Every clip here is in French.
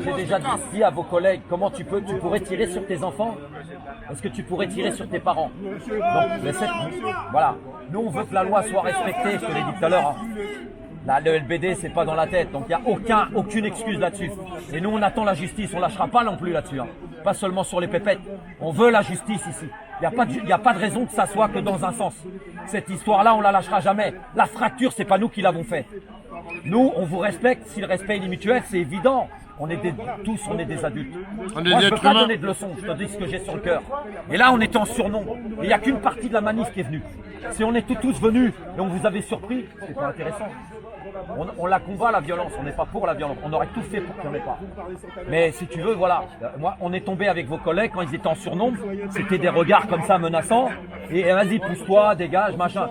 J'ai déjà dit à vos collègues, comment tu pourrais tirer sur tes enfants? Est-ce que tu pourrais tirer sur tes parents? Voilà. Nous, on veut que la loi soit respectée, je te l'ai dit tout à l'heure. Là, le LBD, c'est pas dans la tête, donc il n'y a aucune excuse là-dessus. Et nous, on attend la justice, on lâchera pas non plus là-dessus. Pas seulement sur les pépettes. On veut la justice ici. Il n'y a pas de raison que ça soit que dans un sens. Cette histoire-là, on la lâchera jamais. La fracture, c'est pas nous qui l'avons fait. Nous, on vous respecte. Si le respect est mutuel, c'est évident. Tous, on est des adultes. Moi, je ne peux pas donner de leçons, je te dis ce que j'ai sur le cœur. Et là, on était en surnom. Et il n'y a qu'une partie de la manif qui est venue. Si on était tous venus et on vous avait surpris, c'est pas intéressant. On la combat, la violence, on n'est pas pour la violence. On aurait tout fait pour qu'il n'y en ait pas. Mais si tu veux, voilà. Moi, on est tombé avec vos collègues quand ils étaient en surnombre. C'était des regards comme ça menaçants. Et vas-y, pousse-toi, dégage, machin.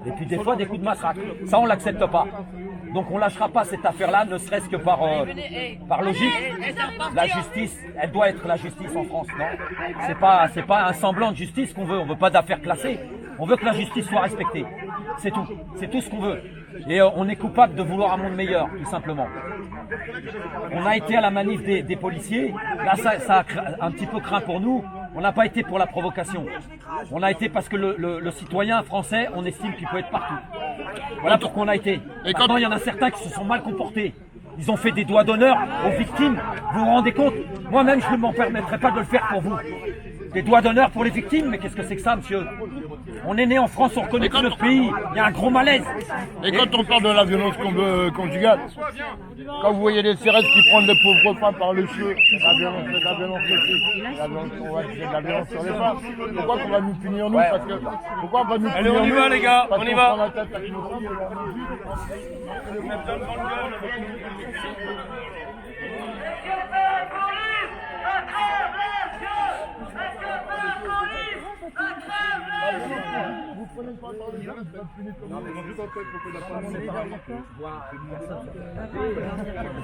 Et puis des fois, des coups de matraque. Ça, on l'accepte pas. Donc on lâchera pas cette affaire-là, ne serait-ce que par logique. La justice, elle doit être la justice en France, non? C'est pas un semblant de justice qu'on veut. On veut pas d'affaires classées. On veut que la justice soit respectée. C'est tout. C'est tout ce qu'on veut. Et on est coupable de vouloir un monde meilleur, tout simplement. On a été à la manif des policiers. Là, ça a un petit peu craint pour nous. On n'a pas été pour la provocation. On a été parce que le citoyen français, on estime qu'il peut être partout. Voilà pourquoi on a été. Maintenant, il y en a certains qui se sont mal comportés. Ils ont fait des doigts d'honneur aux victimes. Vous vous rendez compte? Moi-même, je ne m'en permettrai pas de le faire pour vous. Des doigts d'honneur pour les victimes, mais qu'est-ce que c'est que ça, monsieur? On est né en France, on reconnaît tout notre pays. Il y a un gros malaise. Et quand on parle de la violence conjugale, quand vous voyez des CRS qui prennent des pauvres femmes par les cheveux, c'est la violence aussi. C'est de la violence sur les femmes. Pourquoi qu'on va nous punir nous? Parce que, pourquoi on va nous punir? Allez, on y va les gars, on y va.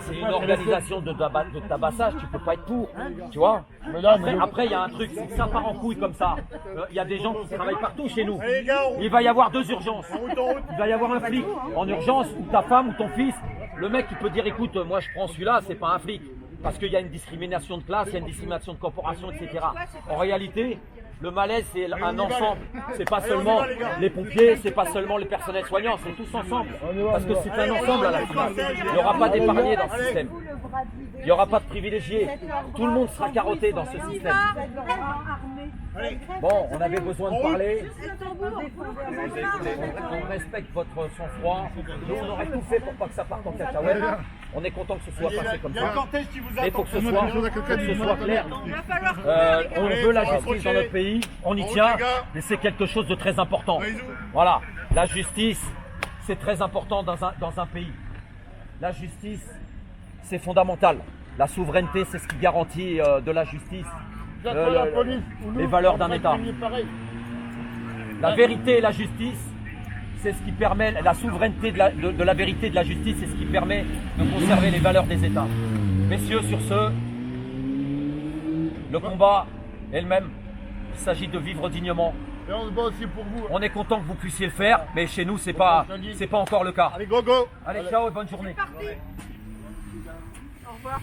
C'est une organisation de tabassage, tu peux pas être pour, tu vois. Après, il y a un truc, c'est que ça part en couille comme ça. Il y a des gens qui travaillent partout chez nous. Il va y avoir 2 urgences. Il va y avoir un flic en urgence, ou ta femme ou ton fils. Le mec, il peut dire, écoute, moi je prends celui-là, c'est pas un flic. Parce qu'il y a une discrimination de classe, il y a une discrimination de corporation, etc. En réalité, le malaise, c'est un ensemble. C'est pas seulement les pompiers, c'est pas seulement les personnels soignants, c'est tous ensemble. Parce que c'est un ensemble à la finale. Il n'y aura pas d'épargnés dans ce système. Il n'y aura pas de privilégiés. Tout le monde sera carotté dans ce système. Bon, on avait besoin de parler. On respecte votre sang-froid. Nous, on aurait tout fait pour pas que ça parte en cacahuète. On est content que ce soit passé comme ça. Mais il faut que ce soit clair. On veut la justice dans notre pays, on y tient, mais c'est quelque chose de très important. Voilà, la justice, c'est très important dans un pays. La justice, c'est fondamental. La souveraineté, c'est ce qui garantit de la justice, les valeurs d'un État. La vérité et la justice, c'est ce qui permet, la souveraineté de la vérité et de la justice, c'est ce qui permet de conserver les valeurs des États. Messieurs, sur ce, le combat est le même. Il s'agit de vivre dignement. Et on se bat aussi pour vous. On est content que vous puissiez le faire, mais chez nous, c'est pas encore le cas. Allez, go, go. Allez, ciao et bonne journée. Au revoir.